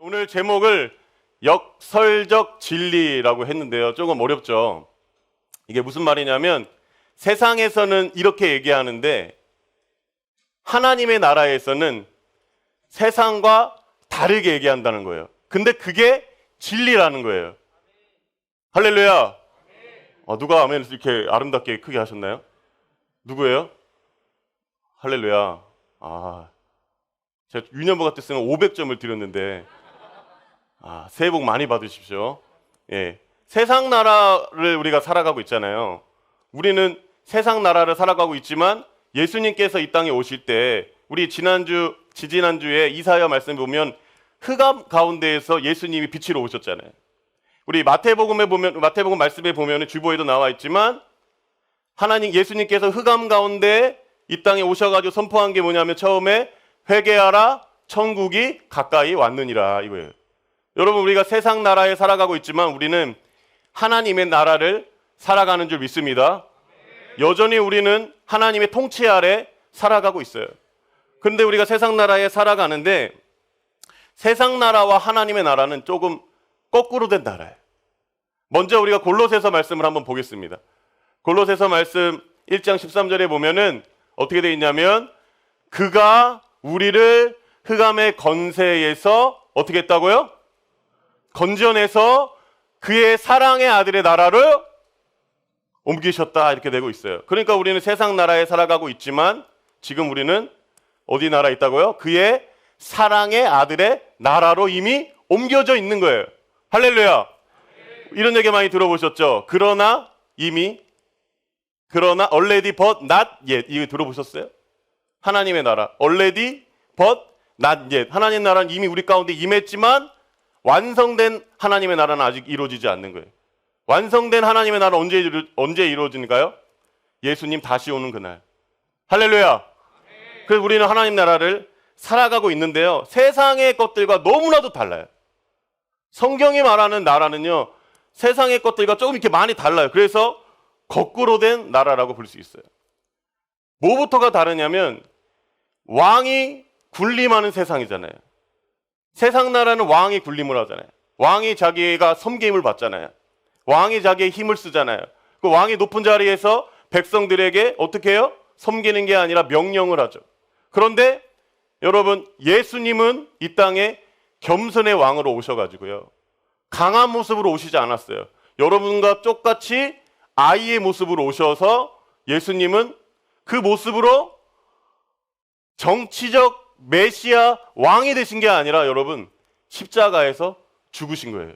오늘 제목을 역설적 진리라고 했는데요. 조금 어렵죠. 이게 무슨 말이냐면 세상에서는 이렇게 얘기하는데 하나님의 나라에서는 세상과 다르게 얘기한다는 거예요. 근데 그게 진리라는 거예요. 할렐루야. 누가 아멘을 이렇게 아름답게 크게 하셨나요? 누구예요? 할렐루야. 제가 유년부 같았으면 500점을 드렸는데 새해 복 많이 받으십시오. 예. 세상 나라를 우리가 살아가고 있잖아요. 우리는 세상 나라를 살아가고 있지만 예수님께서 이 땅에 오실 때 우리 지지난주에 이사야 말씀 보면 흑암 가운데에서 예수님이 빛으로 오셨잖아요. 우리 마태복음 말씀에 보면 주보에도 나와 있지만 예수님께서 흑암 가운데 이 땅에 오셔가지고 선포한 게 뭐냐면 처음에 회개하라 천국이 가까이 왔느니라 이거예요. 여러분 우리가 세상 나라에 살아가고 있지만 우리는 하나님의 나라를 살아가는 줄 믿습니다. 여전히 우리는 하나님의 통치 아래 살아가고 있어요. 그런데 우리가 세상 나라에 살아가는데 세상 나라와 하나님의 나라는 조금 거꾸로 된 나라예요. 먼저 우리가 골로새서 말씀을 한번 보겠습니다. 골로새서 말씀 1장 13절에 보면은 어떻게 되어 있냐면 그가 우리를 흑암의 건세에서 어떻게 했다고요? 건져내서 그의 사랑의 아들의 나라로 옮기셨다 이렇게 되고 있어요. 그러니까 우리는 세상 나라에 살아가고 있지만 지금 우리는 어디 나라에 있다고요? 그의 사랑의 아들의 나라로 이미 옮겨져 있는 거예요. 할렐루야. 이런 얘기 많이 들어보셨죠? 그러나 already but not yet 이거 들어보셨어요? 하나님의 나라 already but not yet 하나님 나라는 이미 우리 가운데 임했지만 완성된 하나님의 나라는 아직 이루어지지 않는 거예요. 완성된 하나님의 나라 언제 이루어지는가요? 예수님 다시 오는 그날. 할렐루야. 그래서 우리는 하나님 나라를 살아가고 있는데요. 세상의 것들과 너무나도 달라요. 성경이 말하는 나라는요. 세상의 것들과 조금 이렇게 많이 달라요. 그래서 거꾸로 된 나라라고 볼 수 있어요. 뭐부터가 다르냐면 왕이 군림하는 세상이잖아요. 세상 나라는 왕이 군림을 하잖아요. 왕이 자기가 섬김을 받잖아요. 왕이 자기의 힘을 쓰잖아요. 그 왕이 높은 자리에서 백성들에게 어떻게 해요? 섬기는 게 아니라 명령을 하죠. 그런데 여러분 예수님은 이 땅에 겸손의 왕으로 오셔가지고요. 강한 모습으로 오시지 않았어요. 여러분과 똑같이 아이의 모습으로 오셔서 예수님은 그 모습으로 정치적 메시아 왕이 되신 게 아니라 여러분 십자가에서 죽으신 거예요.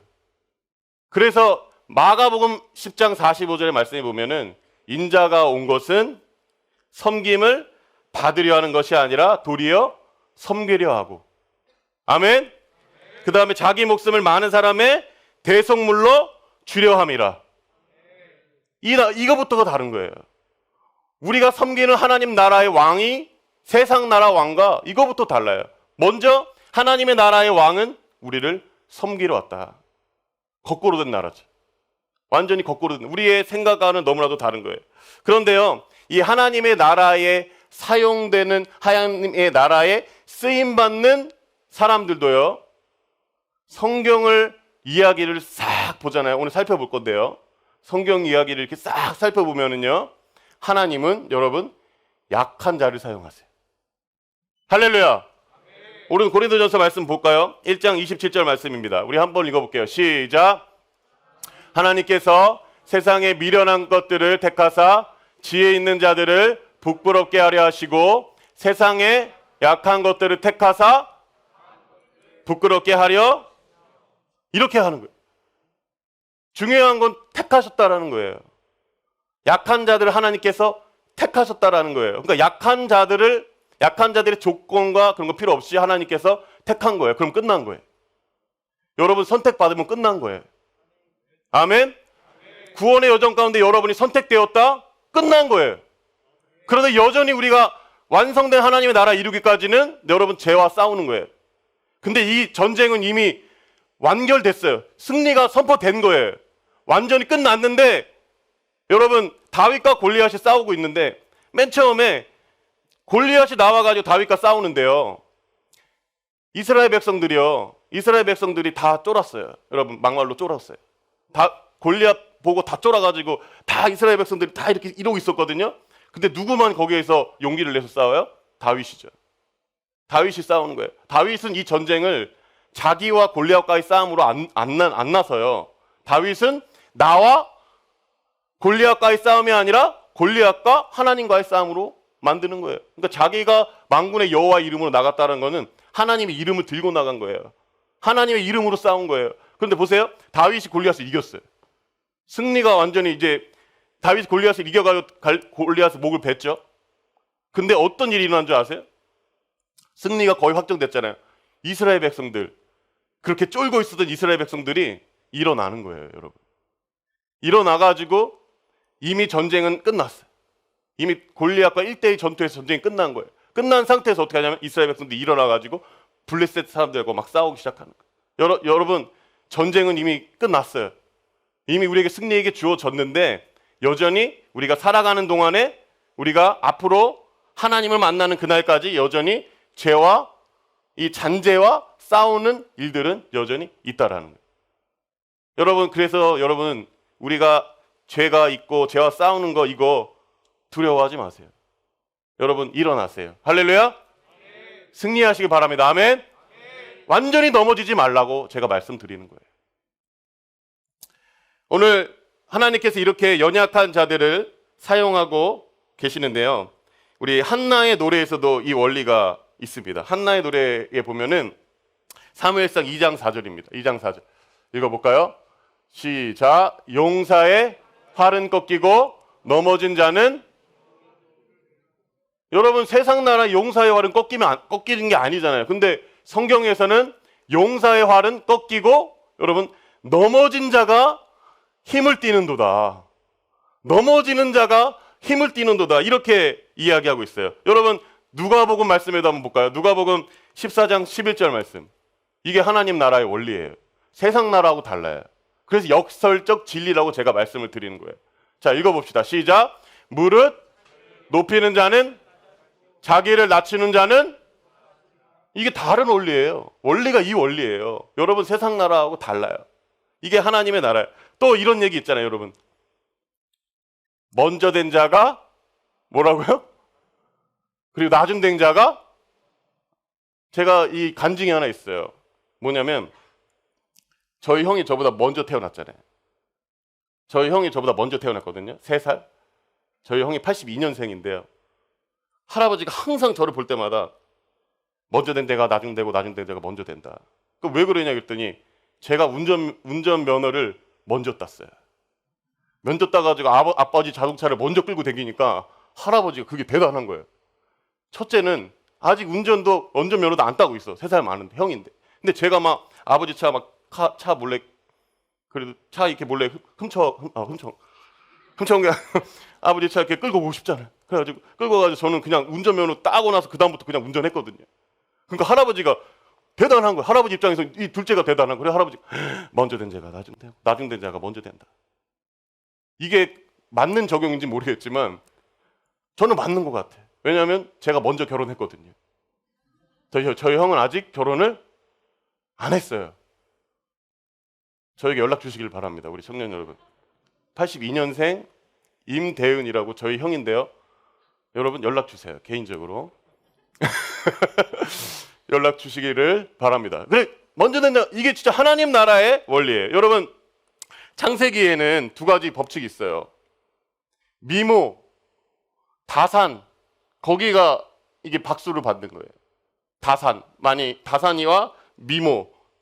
그래서 마가복음 10장 45절의 말씀에 보면은 인자가 온 것은 섬김을 받으려 하는 것이 아니라 도리어 섬기려 하고 아멘. 그 다음에 자기 목숨을 많은 사람의 대속물로 주려 함이라. 이거부터가 다른 거예요. 우리가 섬기는 하나님 나라의 왕이 세상 나라 왕과 이거부터 달라요. 먼저 하나님의 나라의 왕은 우리를 섬기러 왔다. 거꾸로 된 나라죠. 완전히 거꾸로 된 우리의 생각과는 너무나도 다른 거예요. 그런데요. 이 하나님의 나라에 사용되는 하나님의 나라에 쓰임받는 사람들도요. 성경을 이야기를 싹 보잖아요. 오늘 살펴볼 건데요. 성경 이야기를 이렇게 싹 살펴보면은요. 하나님은 여러분 약한 자를 사용하세요. 할렐루야. 우리는 고린도전서 말씀 볼까요? 1장 27절 말씀입니다. 우리 한번 읽어볼게요. 시작. 하나님께서 세상에 미련한 것들을 택하사 지혜 있는 자들을 부끄럽게 하려 하시고 세상에 약한 것들을 택하사 부끄럽게 하려 이렇게 하는 거예요. 중요한 건 택하셨다라는 거예요. 약한 자들을 하나님께서 택하셨다라는 거예요. 그러니까 약한 자들의 조건과 그런 거 필요 없이 하나님께서 택한 거예요. 그럼 끝난 거예요. 여러분 선택받으면 끝난 거예요. 아멘. 구원의 여정 가운데 여러분이 선택되었다? 끝난 거예요. 그런데 여전히 우리가 완성된 하나님의 나라 이루기까지는 여러분 죄와 싸우는 거예요. 근데 이 전쟁은 이미 완결됐어요. 승리가 선포된 거예요. 완전히 끝났는데 여러분 다윗과 골리앗이 싸우고 있는데 맨 처음에 골리앗이 나와가지고 다윗과 싸우는데요. 이스라엘 백성들이요. 이스라엘 백성들이 다 쫄았어요. 여러분, 막말로 쫄았어요. 다 골리앗 보고 다 쫄아가지고 다 이스라엘 백성들이 다 이렇게 이러고 있었거든요. 근데 누구만 거기에서 용기를 내서 싸워요? 다윗이죠. 다윗이 싸우는 거예요. 다윗은 이 전쟁을 자기와 골리앗과의 싸움으로 안 나서요. 다윗은 나와 골리앗과의 싸움이 아니라 골리앗과 하나님과의 싸움으로 만드는 거예요. 그러니까 자기가 만군의 여호와 이름으로 나갔다는 거는 하나님의 이름을 들고 나간 거예요. 하나님의 이름으로 싸운 거예요. 그런데 보세요. 다윗이 골리앗을 이겼어요. 승리가 완전히 이제 다윗이 골리앗을 이겨가지고 골리앗의 목을 뱄죠. 근데 어떤 일이 일어난 줄 아세요? 승리가 거의 확정됐잖아요. 이스라엘 백성들, 그렇게 쫄고 있었던 이스라엘 백성들이 일어나는 거예요, 여러분. 일어나가지고 이미 전쟁은 끝났어요. 이미 골리앗과 1대1 전투에서 전쟁이 끝난 거예요. 끝난 상태에서 어떻게 하냐면 이스라엘 백성들이 일어나가지고 블레셋 사람들과 막 싸우기 시작하는 거예요. 여러분, 전쟁은 이미 끝났어요. 이미 우리에게 승리에게 주어졌는데 여전히 우리가 살아가는 동안에 우리가 앞으로 하나님을 만나는 그날까지 여전히 죄와 이 잔재와 싸우는 일들은 여전히 있다라는 거예요. 여러분, 그래서 여러분, 우리가 죄가 있고 죄와 싸우는 거 이거 두려워하지 마세요. 여러분, 일어나세요. 할렐루야. 승리하시기 바랍니다. 아멘. 완전히 넘어지지 말라고 제가 말씀드리는 거예요. 오늘 하나님께서 이렇게 연약한 자들을 사용하고 계시는데요. 우리 한나의 노래에서도 이 원리가 있습니다. 한나의 노래에 보면은 사무엘상 2장 4절입니다. 2장 4절. 읽어볼까요? 시작. 용사의 활은 꺾이고 넘어진 자는, 여러분, 세상 나라 용사의 활은 꺾이는 게 아니잖아요. 근데 성경에서는 용사의 활은 꺾이고, 여러분, 넘어진 자가 힘을 띠는도다. 넘어지는 자가 힘을 띠는도다. 이렇게 이야기하고 있어요. 여러분, 누가복음 말씀에도 한번 볼까요? 누가복음 14장 11절 말씀. 이게 하나님 나라의 원리예요. 세상 나라하고 달라요. 그래서 역설적 진리라고 제가 말씀을 드리는 거예요. 자, 읽어봅시다. 시작. 무릇 높이는 자는, 자기를 낮추는 자는, 이게 다른 원리예요. 원리가 이 원리예요. 여러분, 세상 나라하고 달라요. 이게 하나님의 나라예요. 또 이런 얘기 있잖아요, 여러분. 먼저 된 자가 뭐라고요? 그리고 나중 된 자가, 제가 이 간증이 하나 있어요. 뭐냐면 저희 형이 저보다 먼저 태어났잖아요. 저희 형이 저보다 먼저 태어났거든요. 3살. 저희 형이 82년생인데요. 할아버지가 항상 저를 볼 때마다 먼저 된 데가 나중 되고 나중 된 데가 먼저 된다. 그럼 왜 그러냐 그랬더니 제가 운전 면허를 먼저 땄어요. 먼저 따가지고 아버지 자동차를 먼저 끌고 다니니까 할아버지가 그게 대단한 거예요. 첫째는 아직 운전면허도 안 따고 있어. 3살 많은데, 형인데. 근데 제가 막 아버지 차 몰래, 그래도 차 이렇게 몰래 훔쳐온 게 아버지 차 이렇게 끌고 오고 싶잖아요. 그래가지고 끌고 가서 저는 그냥 운전면허 따고 나서 그다음부터 그냥 운전했거든요. 그러니까 할아버지가 대단한 거예요. 할아버지 입장에서 이 둘째가 대단한 거예요. 할아버지가 먼저 된 자가 나중 되고 나중 된 자가 먼저 된다. 이게 맞는 적용인지 모르겠지만 저는 맞는 것 같아요. 왜냐하면 제가 먼저 결혼했거든요. 저희 형은 아직 결혼을 안 했어요. 저에게 연락 주시길 바랍니다. 우리 청년 여러분. 82년생 임대은이라고 저희 형인데요. 여러분 연락 주세요. 개인적으로. 연락 주시기를 바랍니다. 그래, 먼저 된다. 이게 진짜 하나님 나라의 원리예요. 여러분, 창세기에는 2가지 법칙이 있어요. 미모, 다산, 거기가 이게 박수를 받는 거예요. 다산이와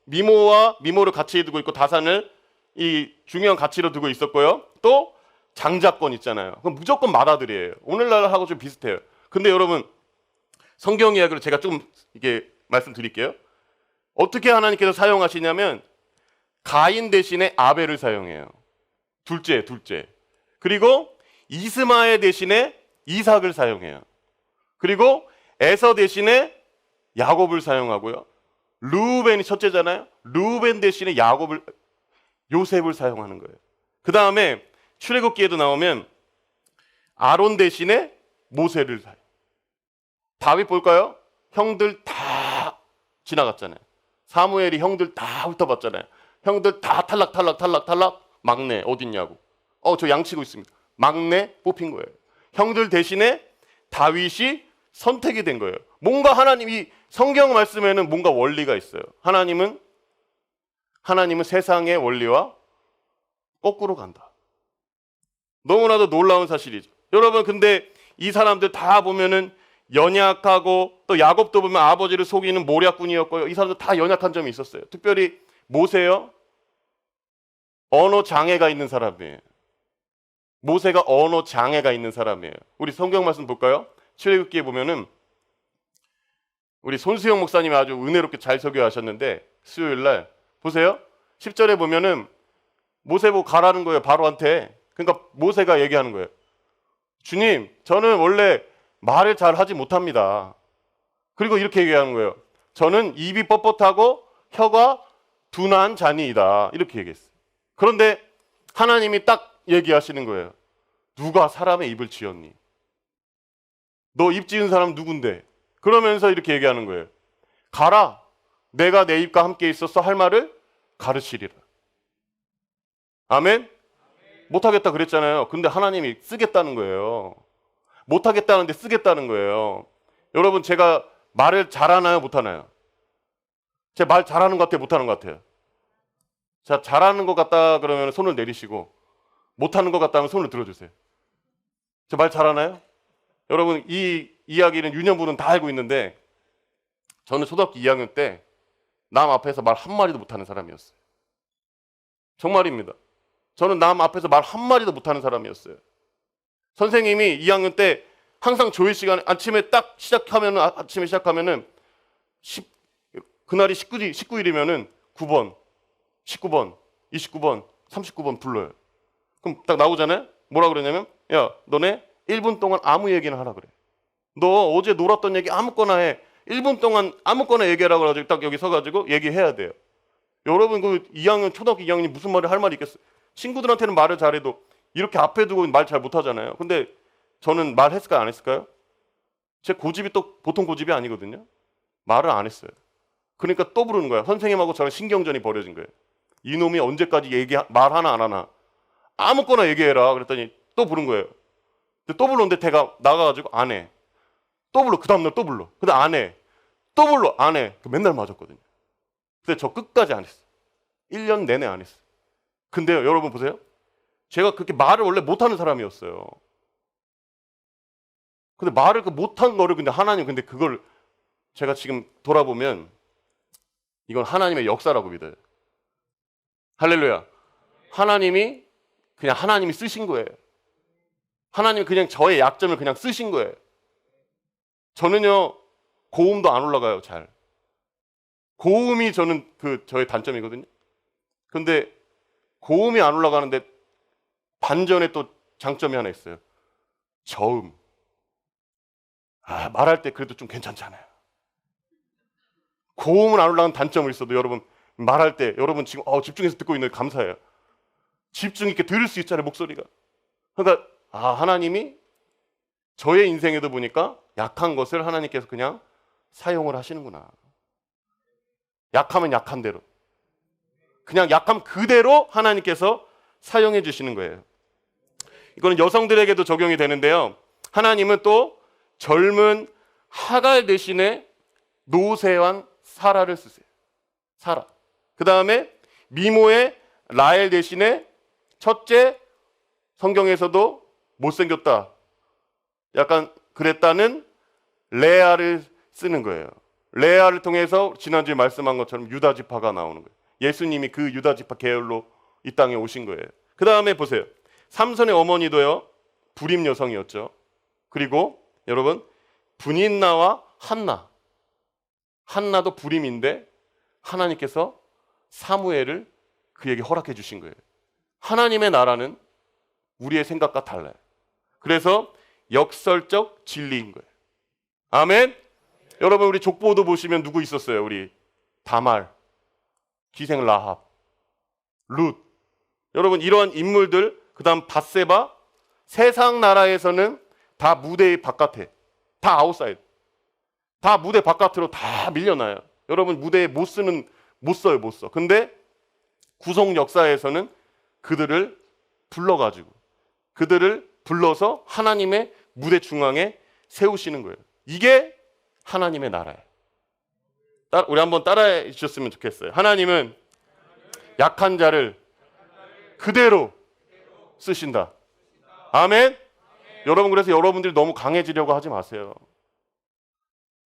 미모와 미모를 같이 두고 있고 다산을 이 중요한 가치로 두고 있었고요. 또 장자권 있잖아요. 그럼 무조건 맏아들이에요. 오늘날하고 좀 비슷해요. 근데 여러분, 성경 이야기로 제가 좀 이게 말씀드릴게요. 어떻게 하나님께서 사용하시냐면 가인 대신에 아벨을 사용해요. 둘째. 그리고 이스마엘 대신에 이삭을 사용해요. 그리고 에서 대신에 야곱을 사용하고요. 르우벤이 첫째잖아요. 르우벤 대신에 요셉을 사용하는 거예요. 그 다음에 출애굽기에도 나오면 아론 대신에 모세를 사용. 다윗 볼까요? 형들 다 지나갔잖아요. 사무엘이 형들 다 훑어봤잖아요. 형들 다 탈락. 막내 어딨냐고. 저 양치고 있습니다. 막내 뽑힌 거예요. 형들 대신에 다윗이 선택이 된 거예요. 뭔가 하나님이 성경 말씀에는 뭔가 원리가 있어요. 하나님은 세상의 원리와 거꾸로 간다. 너무나도 놀라운 사실이죠. 여러분, 근데 이 사람들 다 보면은 연약하고, 또 야곱도 보면 아버지를 속이는 모략꾼이었고요. 이 사람들 다 연약한 점이 있었어요. 특별히 모세요. 언어 장애가 있는 사람이에요. 모세가 언어 장애가 있는 사람이에요. 우리 성경 말씀 볼까요? 출애굽기에 보면은 우리 손수영 목사님이 아주 은혜롭게 잘 설교하셨는데, 수요일 날 보세요. 10절에 보면은 모세 보고 가라는 거예요, 바로한테. 그러니까 모세가 얘기하는 거예요. 주님, 저는 원래 말을 잘 하지 못합니다. 그리고 이렇게 얘기하는 거예요. 저는 입이 뻣뻣하고 혀가 둔한 자니이다. 이렇게 얘기했어요. 그런데 하나님이 딱 얘기하시는 거예요. 누가 사람의 입을 지었니? 너 입 지은 사람 누군데? 그러면서 이렇게 얘기하는 거예요. 가라. 내가 내 입과 함께 있어서 할 말을 가르치리라. 아멘? 못하겠다 그랬잖아요. 근데 하나님이 쓰겠다는 거예요. 못하겠다는데 쓰겠다는 거예요. 여러분, 제가 말을 잘하나요? 못하나요? 제 말 잘하는 것 같아요? 못하는 것 같아요? 자, 잘하는 것 같다 그러면 손을 내리시고, 못하는 것 같다면 손을 들어주세요. 제 말 잘하나요? 여러분, 이 이야기는 유년부는 다 알고 있는데, 저는 초등학교 2학년 때 남 앞에서 말 한마디도 못하는 사람이었어요. 정말입니다. 저는 남 앞에서 말 한마디도 못하는 사람이었어요. 선생님이 2학년 때 항상 조회 시간에 아침에 딱 시작하면은, 그날이 19일이면은 9번, 19번, 29번, 39번 불러요. 그럼 딱 나오잖아요? 뭐라 그러냐면, 야, 너네 1분 동안 아무 얘기나 하라 그래. 너 어제 놀았던 얘기 아무거나 해. 1분 동안 아무거나 얘기하라고 해가지고 딱 여기 서가지고 얘기해야 돼요. 여러분, 초등학교 2학년이 무슨 말을 할 말이 있겠어요? 친구들한테는 말을 잘해도 이렇게 앞에 두고 말 잘 못하잖아요. 근데 저는 말했을까요? 안 했을까요? 제 고집이 또 보통 고집이 아니거든요. 말을 안 했어요. 그러니까 또 부르는 거야. 선생님하고 저랑 신경전이 벌어진 거예요. 이놈이 언제까지 말 하나 안 하나. 아무거나 얘기해라. 그랬더니 또 부른 거예요. 근데 또 불렀는데 걔가 나가가지고 안 해. 또 불러. 그 다음날 또 불러. 근데 안 해. 또 불러. 안 해. 맨날 맞았거든요. 근데 저 끝까지 안 했어요. 1년 내내 안 했어요. 근데요, 여러분 보세요. 제가 그렇게 말을 원래 못하는 사람이었어요. 근데 말을 못한 거를 근데 하나님, 근데 그걸 제가 지금 돌아보면 이건 하나님의 역사라고 믿어요. 할렐루야. 하나님이 쓰신 거예요. 하나님이 그냥 저의 약점을 그냥 쓰신 거예요. 저는요, 고음도 안 올라가요, 잘. 고음이 저는 저의 단점이거든요. 근데 고음이 안 올라가는데 반전에 또 장점이 하나 있어요. 저음. 말할 때 그래도 좀 괜찮잖아요. 고음은 안 올라가는 단점이 있어도 여러분, 말할 때 여러분 지금 집중해서 듣고 있는 거 감사해요. 집중 있게 들을 수 있잖아요, 목소리가. 그러니까 하나님이 저의 인생에도 보니까 약한 것을 하나님께서 그냥 사용을 하시는구나. 약하면 약한 대로. 그냥 약함 그대로 하나님께서 사용해 주시는 거예요. 이거는 여성들에게도 적용이 되는데요. 하나님은 또 젊은 하갈 대신에 노쇠한 사라를 쓰세요. 사라. 그 다음에 미모의 라헬 대신에 첫째, 성경에서도 못생겼다, 약간 그랬다는 레아를 쓰는 거예요. 레아를 통해서 지난주에 말씀한 것처럼 유다 지파가 나오는 거예요. 예수님이 그 유다 지파 계열로 이 땅에 오신 거예요. 그 다음에 보세요. 삼손의 어머니도요, 불임 여성이었죠. 그리고 여러분, 브닌나와 한나도 불임인데 하나님께서 사무엘을 그에게 허락해 주신 거예요. 하나님의 나라는 우리의 생각과 달라요. 그래서 역설적 진리인 거예요. 아멘. 여러분, 우리 족보도 보시면 누구 있었어요? 우리 다말, 기생 라합, 룻. 여러분, 이러한 인물들, 그 다음 밧세바, 세상 나라에서는 다 무대 바깥에, 다 아웃사이드, 다 무대 바깥으로 다 밀려나요. 여러분 무대에 못 써요, 못 써. 근데 구속 역사에서는 그들을 불러가지고 그들을 불러서 하나님의 무대 중앙에 세우시는 거예요. 이게 하나님의 나라예요. 우리 한번 따라해 주셨으면 좋겠어요. 하나님은 약한 자를 그대로 쓰신다. 아멘. 여러분, 그래서 여러분들이 너무 강해지려고 하지 마세요.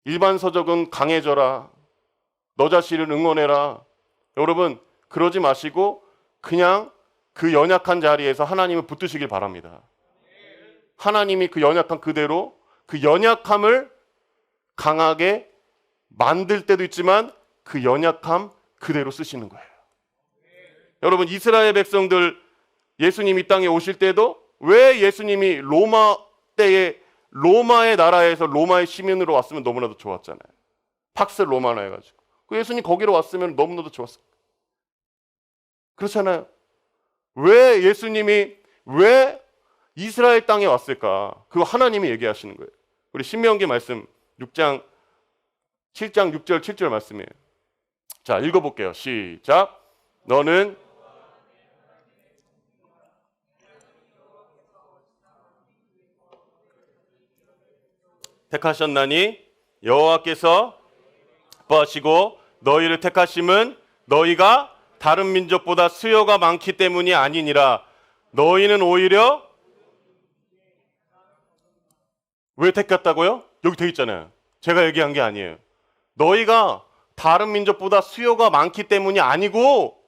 일반 서적은 강해져라, 너 자신을 응원해라. 여러분 그러지 마시고 그냥 그 연약한 자리에서 하나님을 붙드시길 바랍니다. 하나님이 그 연약한 그대로 그 연약함을 강하게 만들 때도 있지만 그 연약함 그대로 쓰시는 거예요. 여러분 이스라엘 백성들 예수님 이 땅에 오실 때도 왜 예수님이 로마 때에 로마의 나라에서 로마의 시민으로 왔으면 너무나도 좋았잖아요. 팍스 로마나 해가지고 그 예수님 거기로 왔으면 너무나도 좋았어요. 그렇잖아요. 왜 예수님이 왜 이스라엘 땅에 왔을까? 그거 하나님이 얘기하시는 거예요. 우리 신명기 말씀 6장 7장 6절 7절 말씀이에요. 자, 읽어볼게요. 시작. 너는 택하셨나니 여호와께서 기뻐하시고 너희를 택하심은 너희가 다른 민족보다 수요가 많기 때문이 아니니라. 너희는 오히려 왜 택했다고요? 여기 돼 있잖아요. 제가 얘기한 게 아니에요. 너희가 다른 민족보다 수요가 많기 때문이 아니고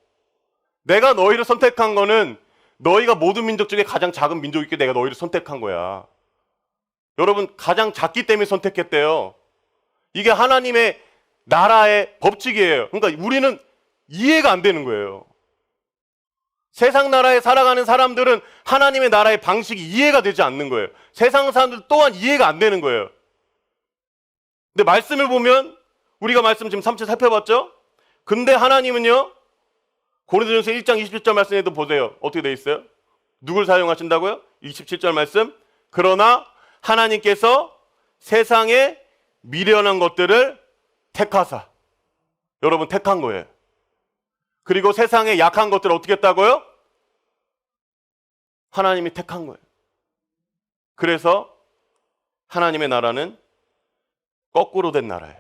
내가 너희를 선택한 거는 너희가 모든 민족 중에 가장 작은 민족이기 내가 너희를 선택한 거야. 여러분 가장 작기 때문에 선택했대요. 이게 하나님의 나라의 법칙이에요. 그러니까 우리는 이해가 안 되는 거예요. 세상 나라에 살아가는 사람들은 하나님의 나라의 방식이 이해가 되지 않는 거예요. 세상 사람들 또한 이해가 안 되는 거예요. 근데 말씀을 보면 우리가 말씀 지금 3차 살펴봤죠? 근데 하나님은요 고린도전서 1장 27절 말씀에도 보세요. 어떻게 돼 있어요? 누굴 사용하신다고요? 27절 말씀. 그러나 하나님께서 세상에 미련한 것들을 택하사. 여러분 택한 거예요. 그리고 세상에 약한 것들을 어떻게 했다고요? 하나님이 택한 거예요. 그래서 하나님의 나라는 거꾸로 된 나라예요.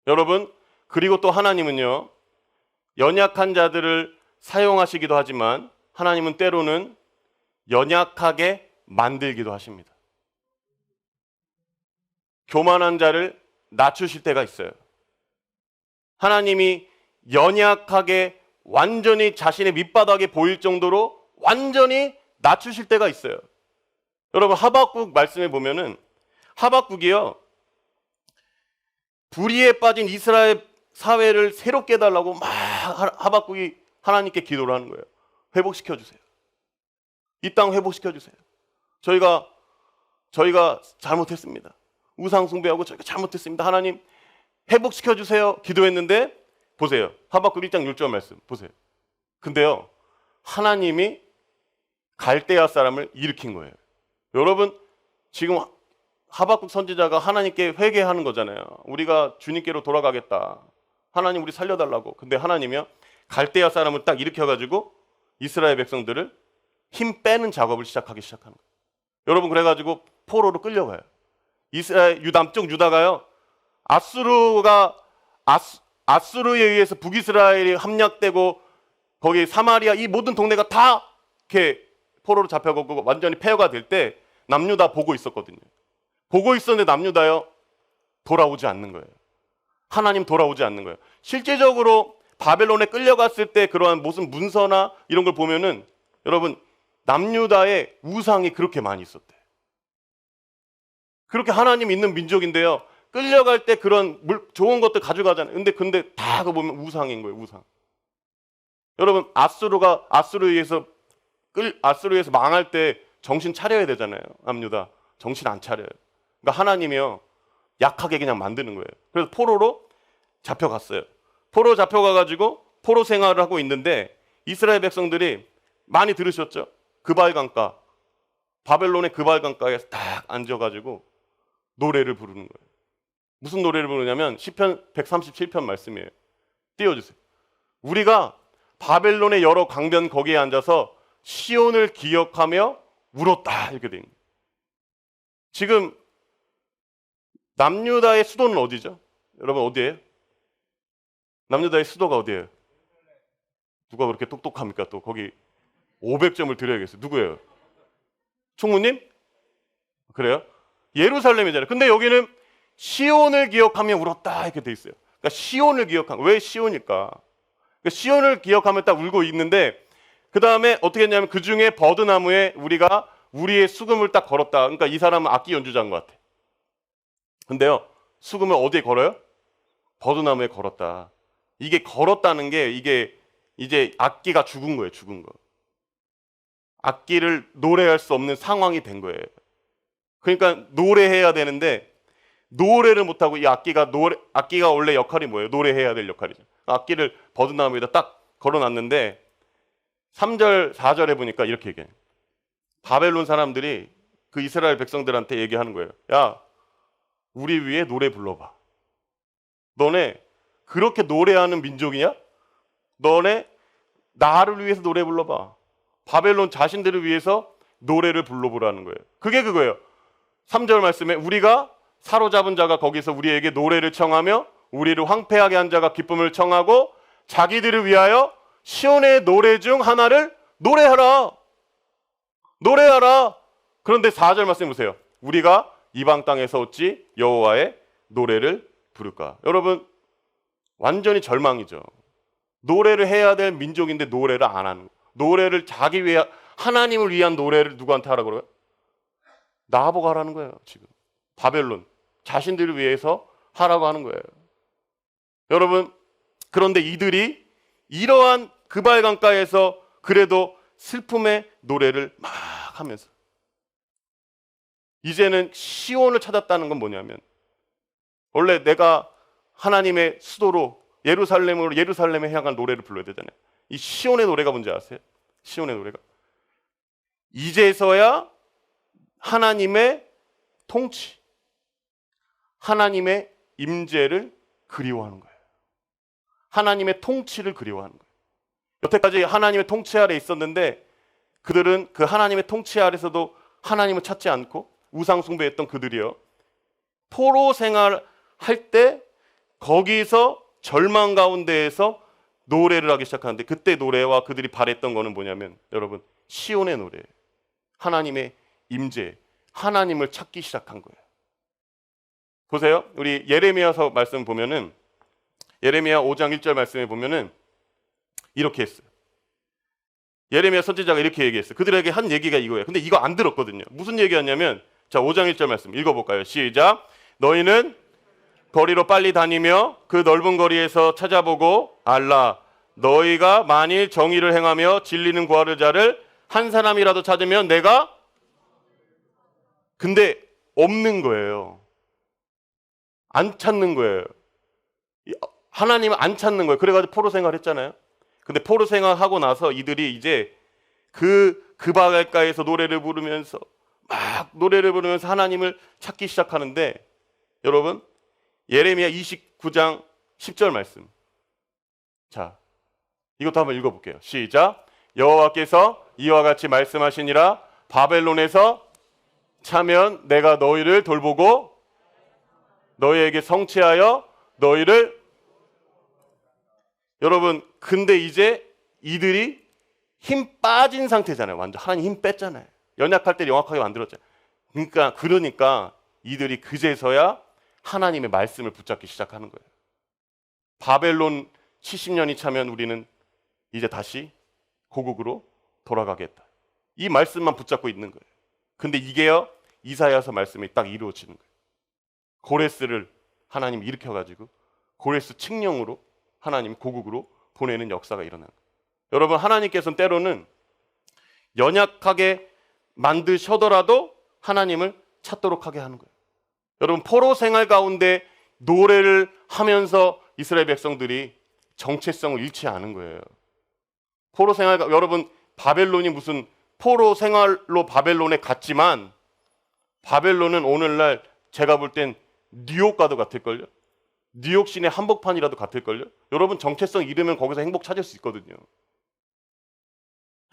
여러분 그리고 또 하나님은요 연약한 자들을 사용하시기도 하지만 하나님은 때로는 연약하게 만들기도 하십니다. 교만한 자를 낮추실 때가 있어요. 하나님이 연약하게 완전히 자신의 밑바닥에 보일 정도로 완전히 낮추실 때가 있어요. 여러분 하박국 말씀에 보면은 하박국이요 불의에 빠진 이스라엘 사회를 새롭게 해달라고 막 하박국이 하나님께 기도를 하는 거예요. 회복시켜 주세요. 이 땅 회복시켜 주세요. 저희가 잘못했습니다. 우상 숭배하고 저희가 잘못했습니다. 하나님 회복시켜 주세요. 기도했는데 보세요. 하박국 1장 6절 말씀 보세요. 근데요 하나님이 갈대아 사람을 일으킨 거예요. 여러분 지금 하박국 선지자가 하나님께 회개하는 거잖아요. 우리가 주님께로 돌아가겠다. 하나님 우리 살려달라고. 근데 하나님이요 갈대아 사람을 딱 일으켜가지고 이스라엘 백성들을 힘 빼는 작업을 시작하는 거예요. 여러분 그래가지고 포로로 끌려가요. 이스라엘 남쪽 유다가요 아수르에 의해서 북이스라엘이 함락되고 거기 사마리아 이 모든 동네가 다 이렇게 포로로 잡혀가고 완전히 폐허가 될 때 남유다 보고 있었거든요. 보고 있었는데 남유다요 돌아오지 않는 거예요. 하나님 돌아오지 않는 거예요. 실제적으로 바벨론에 끌려갔을 때 그러한 무슨 문서나 이런 걸 보면은 여러분 남유다에 우상이 그렇게 많이 있었대. 그렇게 하나님 있는 민족인데요. 끌려갈 때 그런 좋은 것들 가져가잖아요. 근데 다 그거 보면 우상인 거예요. 우상. 여러분 아수르에서 망할 때 정신 차려야 되잖아요. 남유다 정신 안 차려요. 그러니까 하나님이요 약하게 그냥 만드는 거예요. 그래서 포로로 잡혀갔어요. 포로 잡혀가가지고 포로 생활을 하고 있는데 이스라엘 백성들이 많이 들으셨죠? 그발 강가 바벨론의 그발 강가에 딱 앉아가지고 노래를 부르는 거예요. 무슨 노래를 부르냐면 시편 137편 말씀이에요. 띄워주세요. 우리가 바벨론의 여러 강변 거기에 앉아서 시온을 기억하며 울었다 이렇게 돼 있는 거예요. 지금 남유다의 수도는 어디죠? 여러분 어디예요? 남유다의 수도가 어디예요? 누가 그렇게 똑똑합니까? 또 거기 500점을 드려야겠어요. 누구예요? 총무님? 그래요? 예루살렘이잖아요. 근데 여기는 시온을 기억하며 울었다 이렇게 돼 있어요. 그러니까 시온을 기억한, 왜 시온일까? 그러니까 시온을 기억하며 딱 울고 있는데 그 다음에 어떻게 했냐면 그 중에 버드나무에 우리가 우리의 수금을 딱 걸었다. 그러니까 이 사람은 악기 연주자인 것 같아. 근데요, 수금을 어디에 걸어요? 버드나무에 걸었다. 이게 걸었다는 게 이게 이제 악기가 죽은 거예요. 죽은 거. 악기를 노래할 수 없는 상황이 된 거예요. 그러니까 노래해야 되는데 노래를 못하고 이 악기가 원래 역할이 뭐예요? 노래해야 될 역할이죠. 악기를 버드나무에다 딱 걸어놨는데 3절, 4절에 보니까 이렇게 얘기해요. 바벨론 사람들이 그 이스라엘 백성들한테 얘기하는 거예요. 야, 우리 위에 노래 불러봐. 너네 그렇게 노래하는 민족이냐? 너네 나를 위해서 노래 불러봐. 바벨론 자신들을 위해서 노래를 불러보라는 거예요. 그게 그거예요. 3절 말씀에 우리가 사로잡은 자가 거기서 우리에게 노래를 청하며 우리를 황폐하게 한 자가 기쁨을 청하고 자기들을 위하여 시온의 노래 중 하나를 노래하라. 노래하라. 그런데 4절 말씀 보세요. 우리가 이방 땅에서 어찌 여호와의 노래를 부를까? 여러분 완전히 절망이죠. 노래를 해야 될 민족인데 노래를 안 하는 거예요. 노래를 자기 위해 하나님을 위한 노래를 누구한테 하라고 그래요? 나보고 하라는 거예요. 지금 바벨론 자신들을 위해서 하라고 하는 거예요. 여러분 그런데 이들이 이러한 그발 강가에서 그래도 슬픔의 노래를 막 하면서 이제는 시온을 찾았다는 건 뭐냐면 원래 내가 하나님의 수도로 예루살렘에 향한 노래를 불러야 되잖아요. 이 시온의 노래가 뭔지 아세요? 시온의 노래가 이제서야 하나님의 통치, 하나님의 임재를 그리워하는 거예요. 하나님의 통치를 그리워하는 거예요. 여태까지 하나님의 통치 아래 있었는데 그들은 그 하나님의 통치 아래서도 하나님을 찾지 않고 우상 숭배했던 그들이요. 포로 생활할 때 거기서 절망 가운데에서 노래를 하기 시작하는데 그때 노래와 그들이 바랬던 거는 뭐냐면 여러분 시온의 노래, 하나님의 임재, 하나님을 찾기 시작한 거예요. 보세요. 우리 예레미야서 말씀 보면은 예레미야 5장 1절 말씀에 보면은 이렇게 했어요. 예레미야 선지자가 이렇게 얘기했어요. 그들에게 한 얘기가 이거예요. 근데 이거 안 들었거든요. 무슨 얘기였냐면 자 5장 1절 말씀 읽어볼까요? 시작. 너희는 거리로 빨리 다니며 그 넓은 거리에서 찾아보고 알라. 너희가 만일 정의를 행하며 진리는 구하는 자를 한 사람이라도 찾으면 내가 근데 없는 거예요. 안 찾는 거예요. 하나님을 안 찾는 거예요. 그래가지고 포로 생활했잖아요. 근데 포로 생활하고 나서 이들이 이제 그 바닷가에서 노래를 부르면서 하나님을 찾기 시작하는데 여러분 예레미야 29장 10절 말씀. 자, 이것도 한번 읽어볼게요. 시작. 여호와께서 이와 같이 말씀하시니라. 바벨론에서 차면 내가 너희를 돌보고 너희에게 성취하여 너희를 여러분 근데 이제 이들이 힘 빠진 상태잖아요. 완전 하나님 힘 뺐잖아요. 연약할 때 영악하게 만들었잖아요. 그러니까 이들이 그제서야 하나님의 말씀을 붙잡기 시작하는 거예요. 바벨론 70년이 차면 우리는 이제 다시 고국으로 돌아가겠다. 이 말씀만 붙잡고 있는 거예요. 근데 이게요 이사야서 말씀이 딱 이루어지는 거예요. 고레스를 하나님이 일으켜가지고 고레스 칙령으로 하나님 고국으로 보내는 역사가 일어나는 거예요. 여러분 하나님께서는 때로는 연약하게 만드셔더라도 하나님을 찾도록 하게 하는 거예요. 여러분 포로 생활 가운데 노래를 하면서 이스라엘 백성들이 정체성을 잃지 않은 거예요. 포로 생활 여러분 바벨론이 무슨 포로 생활로 바벨론에 갔지만 바벨론은 오늘날 제가 볼 땐 뉴욕 가도 같을걸요? 뉴욕 시내 한복판이라도 같을걸요? 여러분 정체성 잃으면 거기서 행복 찾을 수 있거든요.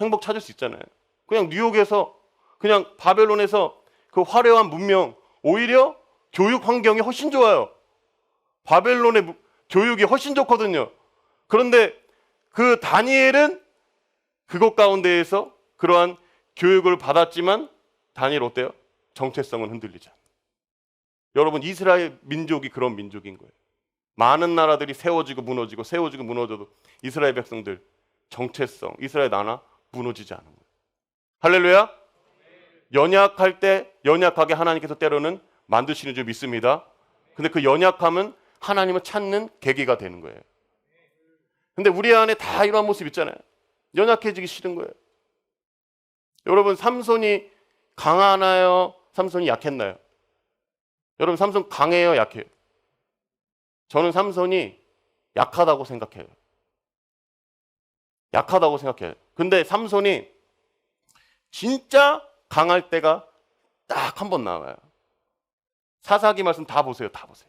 행복 찾을 수 있잖아요. 그냥 뉴욕에서 그냥 바벨론에서 그 화려한 문명 오히려 교육 환경이 훨씬 좋아요. 바벨론의 교육이 훨씬 좋거든요. 그런데 그 다니엘은 그것 가운데에서 그러한 교육을 받았지만 다니엘 어때요? 정체성은 흔들리지 않아요. 여러분 이스라엘 민족이 그런 민족인 거예요. 많은 나라들이 세워지고 무너지고 세워지고 무너져도 이스라엘 백성들 정체성, 이스라엘 나라 무너지지 않은 거예요. 할렐루야. 연약할 때 연약하게 하나님께서 때로는 만드시는 줄 믿습니다. 근데 그 연약함은 하나님을 찾는 계기가 되는 거예요. 근데 우리 안에 다 이러한 모습 있잖아요. 연약해지기 싫은 거예요. 여러분 삼손이 강하나요? 삼손이 약했나요? 여러분 삼손 강해요? 약해요? 저는 삼손이 약하다고 생각해요. 약하다고 생각해요. 근데 삼손이 진짜 강할 때가 딱 한 번 나와요. 사사기 말씀 다 보세요. 다 보세요.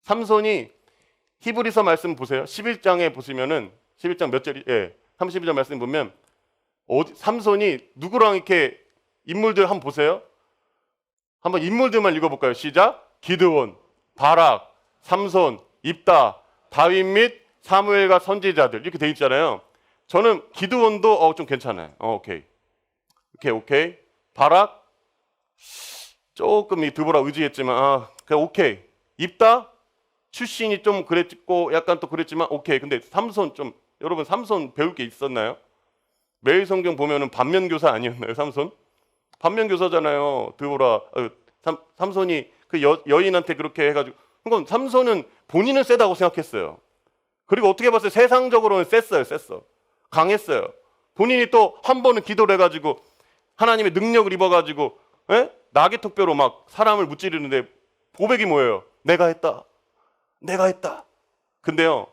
삼손이 히브리서 말씀 보세요. 11장에 보시면은 11장 몇 절이 32절 말씀 보면 삼손이 누구랑 이렇게 인물들 한번 보세요. 한번 인물들만 읽어볼까요? 시작. 기드온, 바락, 삼손, 입다, 다윗 및 사무엘과 선지자들 이렇게 돼 있잖아요. 저는 기드온도 좀 괜찮아요. 오케이. 바락 조금 이 드보라 의지했지만 그냥 오케이. 입다 출신이 좀 그랬고 약간 또 그랬지만 오케이. 근데 삼손 좀 여러분 삼손 배울 게 있었나요? 매일 성경 보면은 반면교사 아니었나요? 삼손 반면교사잖아요. 드보라 삼손이 그 여인한테 그렇게 해가지고 그건 삼손은 본인은 세다고 생각했어요. 그리고 어떻게 봤어요? 세상적으로는 셌어. 강했어요. 본인이 또 한 번은 기도를 해가지고 하나님의 능력을 입어가지고 나귀 턱뼈로 막 사람을 무찌르는데 고백이 뭐예요? 내가 했다. 근데요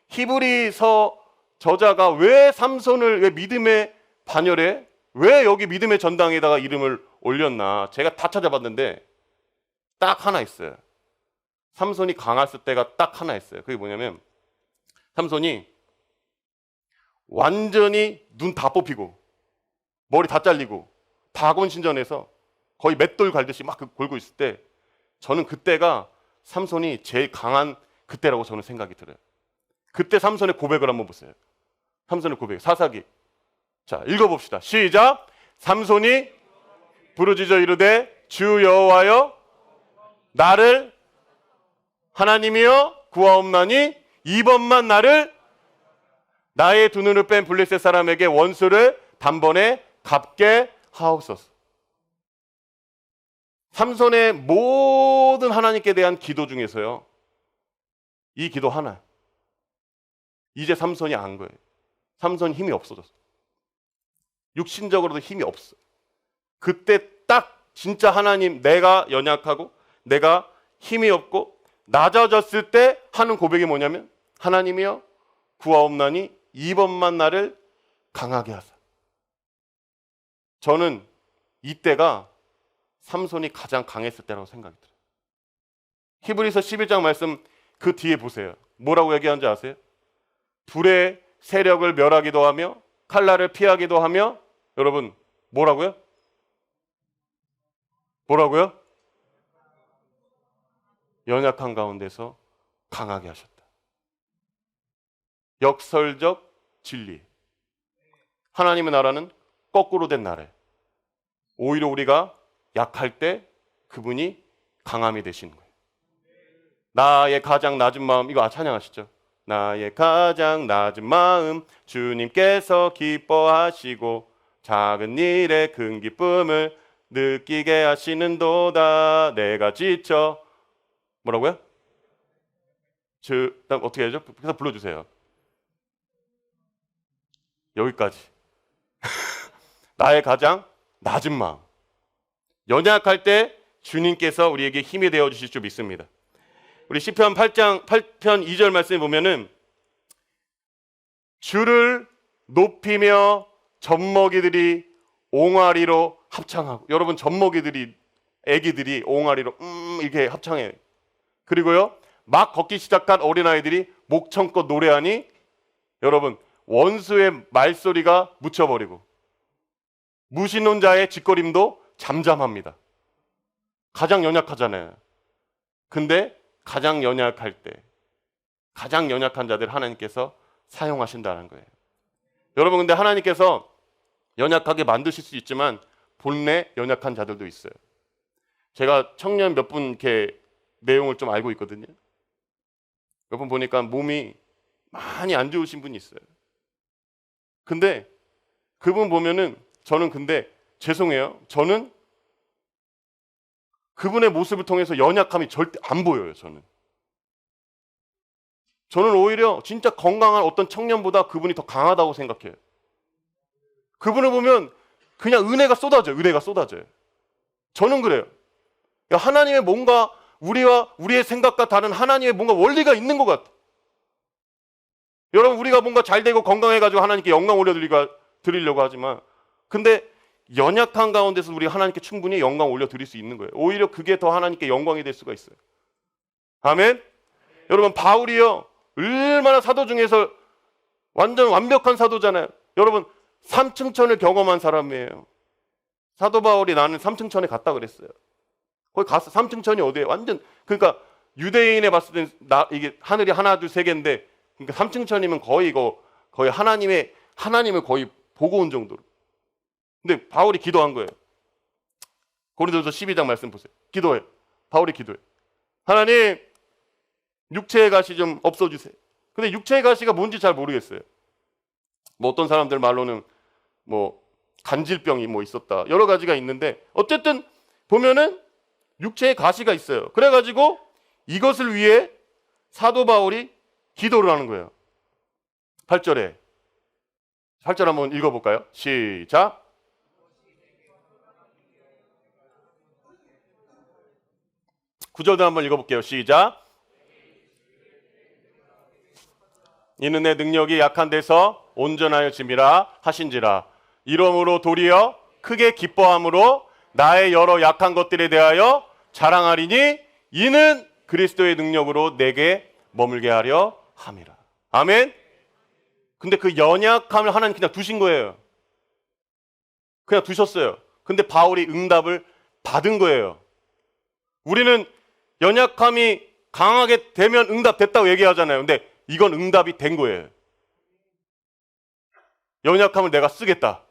히브리서 저자가 왜 삼손을 왜 믿음의 반열에 왜 여기 믿음의 전당에다가 이름을 올렸나 제가 다 찾아봤는데 딱 하나 있어요. 삼손이 강했을 때가 딱 하나 있어요. 그게 뭐냐면 삼손이 완전히 눈 다 뽑히고 머리 다 잘리고 다곤신전에서 거의 맷돌 갈듯이 막 골고 있을 때 저는 그때가 삼손이 제일 강한 그때라고 저는 생각이 들어요. 그때 삼손의 고백을 한번 보세요. 삼손의 고백 사사기. 자 읽어봅시다. 시작. 삼손이 부르짖어 이르되 주 여호와여 나를 하나님이여 구하옵나니 이번만 나를 나의 두 눈을 뺀 블레셋 사람에게 원수를 단번에 갚게 하옵소서. 삼손의 모든 하나님께 대한 기도 중에서요 이 기도 하나. 이제 삼손이 안 거예요. 삼손 힘이 없어졌어. 육신적으로도 힘이 없어. 그때 딱 진짜 하나님 내가 연약하고 내가 힘이 없고 낮아졌을 때 하는 고백이 뭐냐면 하나님이여 구하옵나니 이번만 나를 강하게 하사. 저는 이때가 삼손이 가장 강했을 때라고 생각이 들어요. 히브리서 11장 말씀 그 뒤에 보세요. 뭐라고 얘기하는지 아세요? 불의 세력을 멸하기도 하며 칼날을 피하기도 하며 여러분 뭐라고요? 연약한 가운데서 강하게 하셨다. 역설적 진리. 하나님의 나라는 거꾸로 된 나라예요. 오히려 우리가 약할 때 그분이 강함이 되시는 거예요. 나의 가장 낮은 마음 이거 찬양하시죠. 나의 가장 낮은 마음 주님께서 기뻐하시고 작은 일에 큰 기쁨을 느끼게 하시는도다. 내가 지쳐 뭐라고요? 어떻게 해야죠? 그래서 불러주세요. 여기까지. 나의 가장 낮은 마음. 연약할 때 주님께서 우리에게 힘이 되어 주실 줄 믿습니다. 우리 시편 8편 2절 말씀에 보면은 주를 높이며 젖먹이들이 옹알이로 합창하고 여러분 젖먹이들이 애기들이 옹알이로 이렇게 합창해요. 그리고요, 막 걷기 시작한 어린아이들이 목청껏 노래하니 여러분 원수의 말소리가 묻혀버리고 무신론자의 짓거림도 잠잠합니다. 가장 연약하잖아요. 근데 가장 연약할 때 가장 연약한 자들 하나님께서 사용하신다는 거예요. 여러분, 근데 하나님께서 연약하게 만드실 수 있지만 본래 연약한 자들도 있어요. 제가 청년 몇 분 이렇게 내용을 좀 알고 있거든요. 몇 분 보니까 몸이 많이 안 좋으신 분이 있어요. 근데 그분 보면은 저는 근데 죄송해요. 저는 그분의 모습을 통해서 연약함이 절대 안 보여요. 저는 오히려 진짜 건강한 어떤 청년보다 그분이 더 강하다고 생각해요. 그분을 보면 그냥 은혜가 쏟아져요. 저는 그래요. 하나님의 뭔가 우리와 우리의 생각과 다른 하나님의 뭔가 원리가 있는 것 같아. 여러분, 우리가 뭔가 잘 되고 건강해가지고 하나님께 영광 올려드리려고 하지만, 근데 연약한 가운데서 우리 하나님께 충분히 영광 올려드릴 수 있는 거예요. 오히려 그게 더 하나님께 영광이 될 수가 있어요. 아멘. 여러분, 바울이요 얼마나 사도 중에서 완전 완벽한 사도잖아요. 여러분, 삼층천을 경험한 사람이에요. 사도 바울이 나는 삼층천에 갔다 그랬어요. 거기 갔어. 삼층천이 어디에 완전, 그러니까 유대인에 봤을 땐 이게 하늘이 하나 둘 세 개인데, 그러니까 삼층천이면 거의 하나님을 거의 보고 온 정도로. 근데 바울이 기도한 거예요. 고린도전서 12장 말씀 보세요. 기도해요. 바울이 기도해요. 하나님, 육체의 가시 좀 없어주세요. 근데 육체의 가시가 뭔지 잘 모르겠어요. 뭐 어떤 사람들 말로는 뭐 간질병이 뭐 있었다. 여러 가지가 있는데 어쨌든 보면은 육체의 가시가 있어요. 그래가지고 이것을 위해 사도 바울이 기도를 하는 거예요. 8절 한번 읽어볼까요? 시작. 구절도 한번 읽어볼게요. 시작. 이는 내 능력이 약한 데서 온전하여 짐이라 하신지라. 이러므로 도리어 크게 기뻐함으로 나의 여러 약한 것들에 대하여 자랑하리니 이는 그리스도의 능력으로 내게 머물게 하려 함이라. 아멘. 근데 그 연약함을 하나님 그냥 두신 거예요. 그냥 두셨어요. 근데 바울이 응답을 받은 거예요. 우리는 연약함이 강하게 되면 응답됐다고 얘기하잖아요. 근데 이건 응답이 된 거예요. 연약함을 내가 쓰겠다.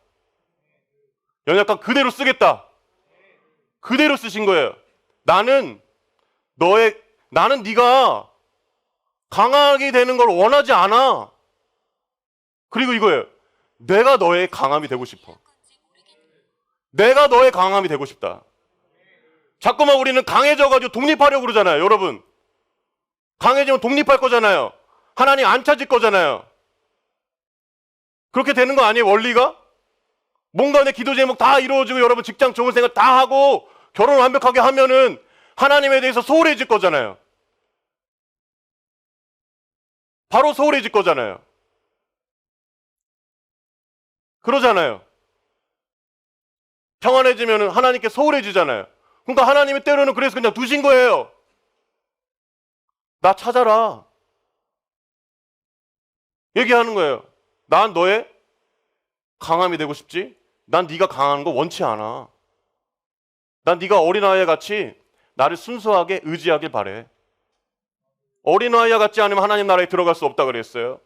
연약함 그대로 쓰겠다. 그대로 쓰신 거예요. 나는 네가 강하게 되는 걸 원하지 않아. 그리고 이거예요. 내가 너의 강함이 되고 싶어. 내가 너의 강함이 되고 싶다. 자꾸만 우리는 강해져가지고 독립하려고 그러잖아요. 여러분, 강해지면 독립할 거잖아요. 하나님 안 찾을 거잖아요. 그렇게 되는 거 아니에요? 원리가? 뭔가 내 기도 제목 다 이루어지고 여러분 직장 좋은 생각 다 하고 결혼 완벽하게 하면은 하나님에 대해서 소홀해질 거잖아요. 바로 소홀해질 거잖아요. 그러잖아요. 평안해지면은 하나님께 소홀해지잖아요. 그러니까 하나님이 때로는 그래서 그냥 두신 거예요. 나 찾아라. 얘기하는 거예요. 난 너의 강함이 되고 싶지? 난 네가 강한 거 원치 않아. 난 네가 어린아이 같이 나를 순수하게 의지하길 바래. 어린아이 같지 않으면 하나님 나라에 들어갈 수 없다 그랬어요.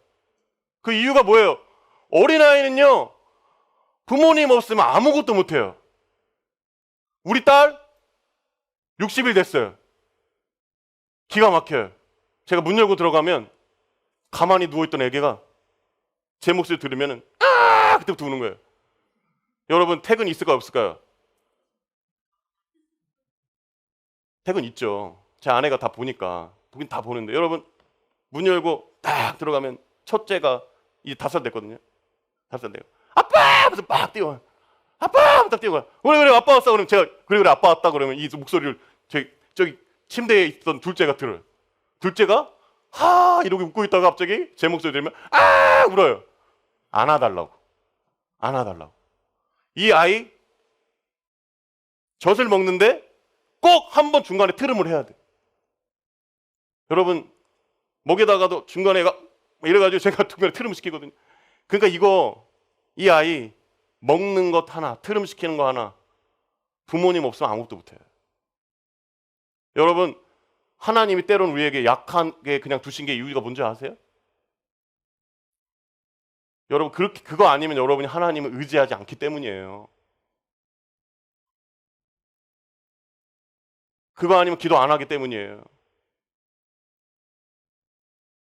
그 이유가 뭐예요? 어린아이는요, 부모님 없으면 아무것도 못해요. 우리 딸 60일 됐어요. 기가 막혀요. 제가 문 열고 들어가면 가만히 누워있던 애기가 제 목소리 들으면 그때부터 우는 거예요. 여러분, 퇴근 있을까요 없을까요? 퇴근 있죠. 제 아내가 다 보니까. 보긴 다 보는데 여러분, 문 열고 딱 들어가면 첫째가 이제 5살 됐거든요. 5살 되고 아빠! 하면서 막 뛰어와. 아빠! 하면서 딱 뛰어와. 그래 아빠 왔어. 그러면 제가 그래 아빠 왔다 그러면 이 목소리를 저기 침대에 있던 둘째가 들어요. 둘째가 이러고 웃고 있다가 갑자기 제 목소리 들으면 울어요. 안아달라고. 이 아이 젖을 먹는데 꼭 한 번 중간에 트름을 해야 돼. 여러분 목에다가도 중간에 이래가지고 제가 중간에 트름 시키거든요. 그러니까 이 아이 먹는 것 하나, 트름 시키는 거 하나, 부모님 없으면 아무것도 못해요. 여러분 하나님이 때로는 우리에게 약하게 그냥 두신 게 이유가 뭔지 아세요? 여러분 그거 아니면 여러분이 하나님을 의지하지 않기 때문이에요. 그거 아니면 기도 안 하기 때문이에요.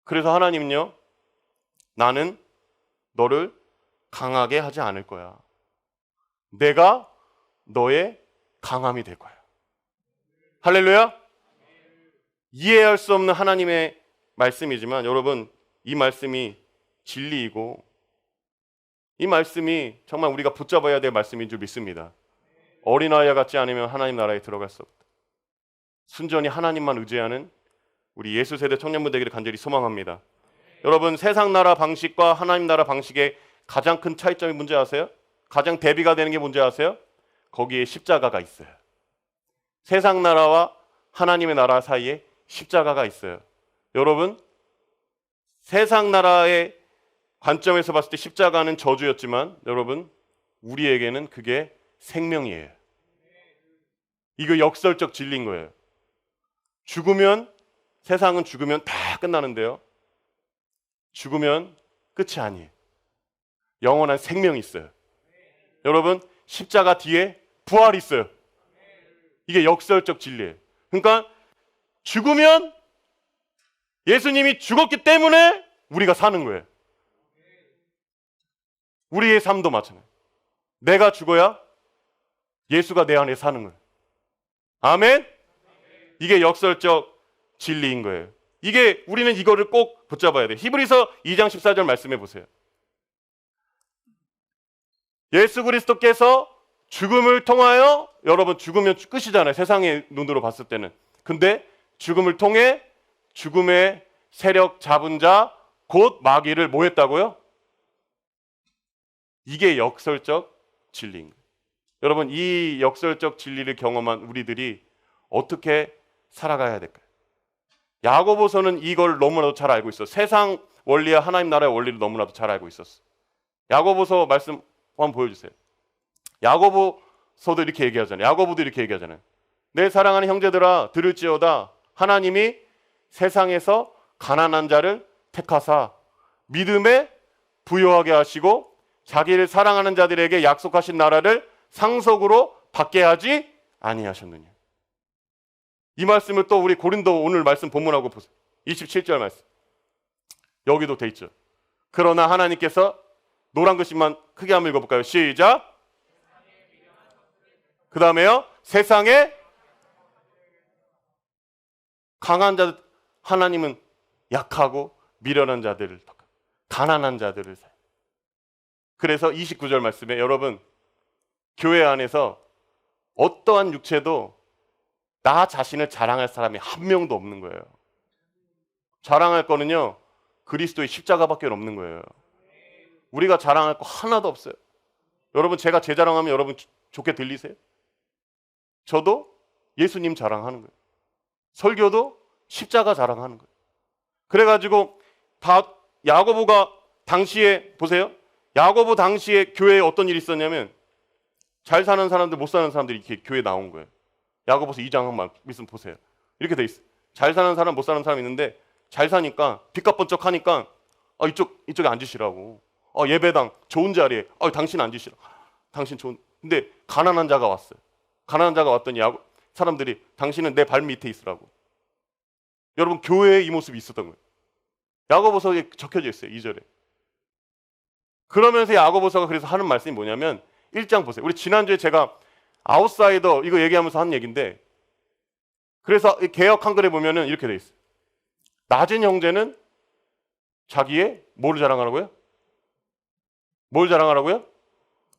그래서 하나님은요, 나는 너를 강하게 하지 않을 거야. 내가 너의 강함이 될 거야. 할렐루야. 이해할 수 없는 하나님의 말씀이지만 여러분 이 말씀이 진리이고 이 말씀이 정말 우리가 붙잡아야 될 말씀인 줄 믿습니다. 어린아이와 같지 않으면 하나님 나라에 들어갈 수 없다. 순전히 하나님만 의지하는 우리 예수세대 청년분 되기를 간절히 소망합니다. 여러분 세상 나라 방식과 하나님 나라 방식의 가장 큰 차이점이 뭔지 아세요? 가장 대비가 되는 게 뭔지 아세요? 거기에 십자가가 있어요. 세상 나라와 하나님의 나라 사이에 십자가가 있어요. 여러분 세상 나라의 관점에서 봤을 때 십자가는 저주였지만 여러분 우리에게는 그게 생명이에요. 이거 역설적 진리인 거예요. 세상은 죽으면 다 끝나는데요. 죽으면 끝이 아니에요. 영원한 생명이 있어요. 여러분 십자가 뒤에 부활이 있어요. 이게 역설적 진리예요. 그러니까 죽으면 예수님이 죽었기 때문에 우리가 사는 거예요. 우리의 삶도 마찬가지예요. 내가 죽어야 예수가 내 안에 사는 거예요. 아멘? 이게 역설적 진리인 거예요. 우리는 이거를 꼭 붙잡아야 돼요. 히브리서 2장 14절 말씀해 보세요. 예수 그리스도께서 죽음을 통하여 여러분 죽으면 끝이잖아요. 세상의 눈으로 봤을 때는. 근데 죽음을 통해 죽음의 세력 잡은 자 곧 마귀를 뭐 했다고요? 이게 역설적 진리인 거예요. 여러분 이 역설적 진리를 경험한 우리들이 어떻게 살아가야 될까요? 야고보서는 이걸 너무나도 잘 알고 있어. 세상 원리와 하나님 나라의 원리를 너무나도 잘 알고 있었어. 야고보서 말씀 한번 보여주세요. 야고보서도 이렇게 얘기하잖아요. 야고보도 이렇게 얘기하잖아요. 내 사랑하는 형제들아 들을지어다 하나님이 세상에서 가난한 자를 택하사 믿음에 부요하게 하시고 자기를 사랑하는 자들에게 약속하신 나라를 상속으로 받게 하지 아니하셨느냐. 이 말씀을 또 우리 고린도 오늘 말씀 본문하고 보세요. 27절 말씀. 여기도 돼 있죠. 그러나 하나님께서 노란 글씨만 크게 한번 읽어볼까요? 시작. 그 다음에요. 세상에 강한 자들, 하나님은 약하고 미련한 자들을, 가난한 자들을 사요. 그래서 29절 말씀에 여러분 교회 안에서 어떠한 육체도 나 자신을 자랑할 사람이 한 명도 없는 거예요. 자랑할 거는요 그리스도의 십자가밖에 없는 거예요. 우리가 자랑할 거 하나도 없어요. 여러분 제가 제 자랑하면 여러분 좋게 들리세요? 저도 예수님 자랑하는 거예요. 설교도 십자가 자랑하는 거예요. 그래가지고 다 야고보가 당시에 보세요. 야고보 당시에 교회에 어떤 일이 있었냐면 잘 사는 사람들 못 사는 사람들이 이렇게 교회에 나온 거예요. 야고보서 2장 한번 말씀 보세요. 이렇게 돼 있어요. 잘 사는 사람 못 사는 사람 있는데 잘 사니까 빚값 번쩍 하니까 이쪽에 앉으시라고. 예배당 좋은 자리에 당신 앉으시라. 당신 좋은. 근데 가난한 자가 왔어요. 가난한 자가 왔더니 사람들이 당신은 내 발 밑에 있으라고. 여러분 교회에 이 모습이 있었던 거예요. 야고보서에 적혀져 있어요. 2절에. 그러면서 야고보서가 그래서 하는 말씀이 뭐냐면 1장 보세요. 우리 지난주에 제가 아웃사이더 이거 얘기하면서 한 얘기인데 그래서 개역 한글에 보면은 이렇게 돼 있어요. 낮은 형제는 자기의 뭐를 자랑하라고요? 뭘 자랑하라고요?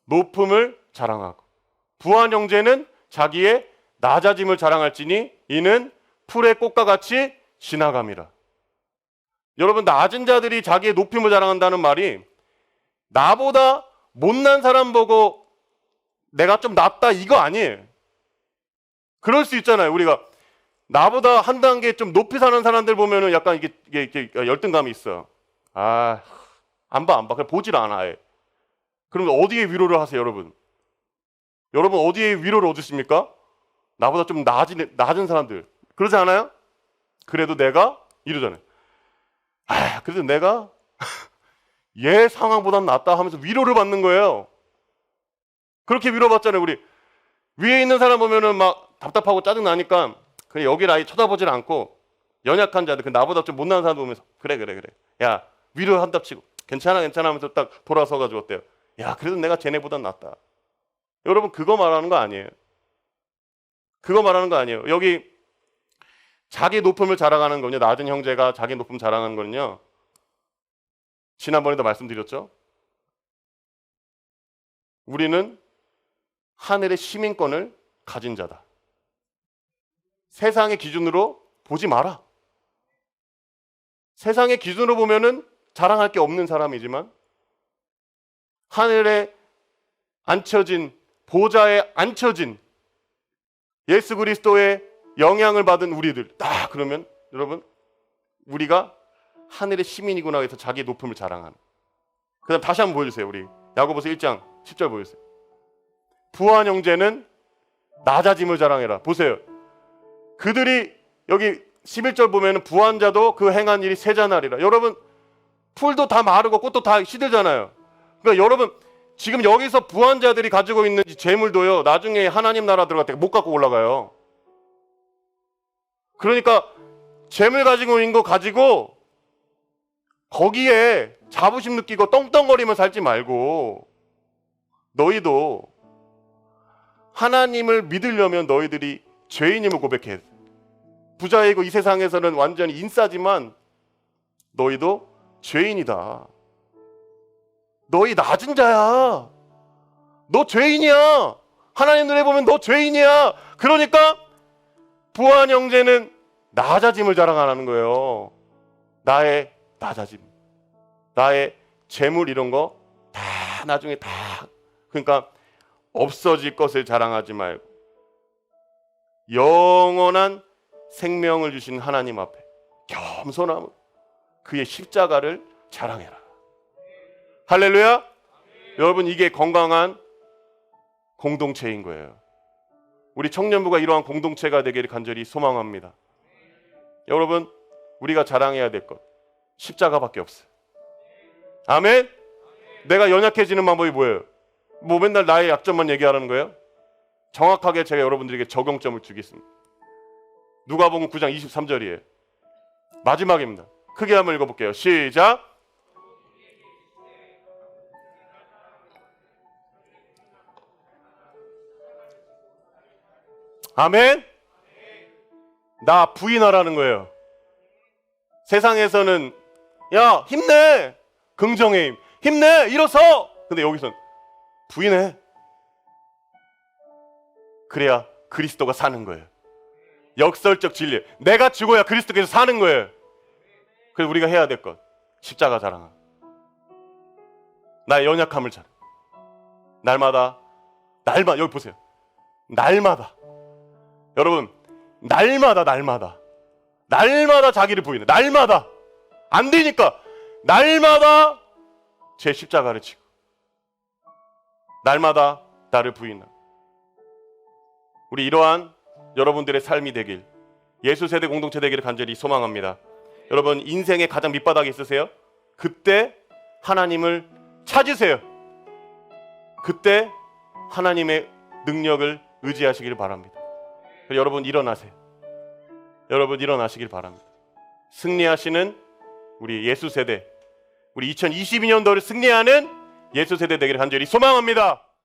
높음을 자랑하고 부한 형제는 자기의 낮아짐을 자랑할지니 이는 풀의 꽃과 같이 지나감이라. 여러분 낮은 자들이 자기의 높임을 자랑한다는 말이 나보다 못난 사람 보고 내가 좀 낫다 이거 아니에요. 그럴 수 있잖아요. 우리가 나보다 한 단계 좀 높이 사는 사람들 보면은 약간 이게 열등감이 있어. 아, 안 봐. 그냥 보질 않아. 아예. 그러면 어디에 위로를 하세요, 여러분? 여러분 어디에 위로를 얻으십니까? 나보다 좀 낮은 사람들. 그러지 않아요? 그래도 내가 이러잖아요. 아, 그래도 내가 얘 상황보단 낫다 하면서 위로를 받는 거예요. 그렇게 위로받잖아요. 우리 위에 있는 사람 보면은 막 답답하고 짜증 나니까 그냥 여기를 아예 쳐다보질 않고 연약한 자들, 그 나보다 좀 못난 사람 보면서 그래. 야, 위로한답시고 괜찮아 하면서 딱 돌아서가지고 어때요? 야, 그래도 내가 쟤네보단 낫다. 여러분 그거 말하는 거 아니에요. 그거 말하는 거 아니에요. 여기 자기 높음을 자랑하는 거는요. 낮은 형제가 자기 높음 자랑하는 거는요. 지난번에도 말씀드렸죠. 우리는 하늘의 시민권을 가진 자다. 세상의 기준으로 보지 마라. 세상의 기준으로 보면은 자랑할 게 없는 사람이지만 하늘에 앉혀진 보좌에 앉혀진 예수 그리스도의 영향을 받은 우리들 그러면 여러분 우리가 하늘의 시민이구나 해서 자기의 높음을 자랑하는. 그 다음 다시 한번 보여주세요. 우리 야고보서 1장 10절 보여주세요. 부한 형제는 낮아짐을 자랑해라. 보세요. 그들이 여기 11절 보면 부한 자도 그 행한 일이 세자나리라. 여러분 풀도 다 마르고 꽃도 다 시들잖아요. 그러니까 여러분 지금 여기서 부한 자들이 가지고 있는 재물도요. 나중에 하나님 나라 들어갈 때 못 갖고 올라가요. 그러니까 재물 가지고 있는 거 가지고 거기에 자부심 느끼고 떵떵거리면 살지 말고 너희도 하나님을 믿으려면 너희들이 죄인임을 고백해. 부자이고 이 세상에서는 완전히 인싸지만 너희도 죄인이다. 너희 낮은 자야. 너 죄인이야. 하나님 눈에 보면 너 죄인이야. 그러니까 부한 형제는 낮아짐을 자랑하는 거예요. 나의 낮아짐, 나의 재물 이런 거 다 나중에 다 그러니까 없어질 것을 자랑하지 말고 영원한 생명을 주신 하나님 앞에 겸손함으로 그의 십자가를 자랑해라. 할렐루야. 여러분 이게 건강한 공동체인 거예요. 우리 청년부가 이러한 공동체가 되기를 간절히 소망합니다. 여러분 우리가 자랑해야 될 것 십자가밖에 없어요. 아멘. 내가 연약해지는 방법이 뭐예요? 뭐 맨날 나의 약점만 얘기하라는 거예요? 정확하게 제가 여러분들에게 적용점을 주겠습니다. 누가복음 9장 23절이에요. 마지막입니다. 크게 한번 읽어볼게요. 시작. 아멘. 나 부인하라는 거예요. 세상에서는 야 힘내, 긍정의 힘, 힘내, 일어서. 근데 여기서는 부인해. 그래야 그리스도가 사는 거예요. 역설적 진리. 내가 죽어야 그리스도께서 사는 거예요. 그래서 우리가 해야 될 것 십자가 자랑함. 나의 연약함을 자랑. 날마다 여기 보세요. 날마다 여러분 날마다 자기를 부인해. 날마다 안 되니까 날마다 제 십자가를 지고 날마다 나를 부인하고 우리 이러한 여러분들의 삶이 되길 예수 세대 공동체 되기를 간절히 소망합니다. 여러분 인생의 가장 밑바닥에 있으세요? 그때 하나님을 찾으세요. 그때 하나님의 능력을 의지하시길 바랍니다. 여러분 일어나세요. 여러분 일어나시길 바랍니다. 승리하시는 우리 예수 세대, 우리 2022년도를 승리하는 예수 세대 되기를 간절히 소망합니다.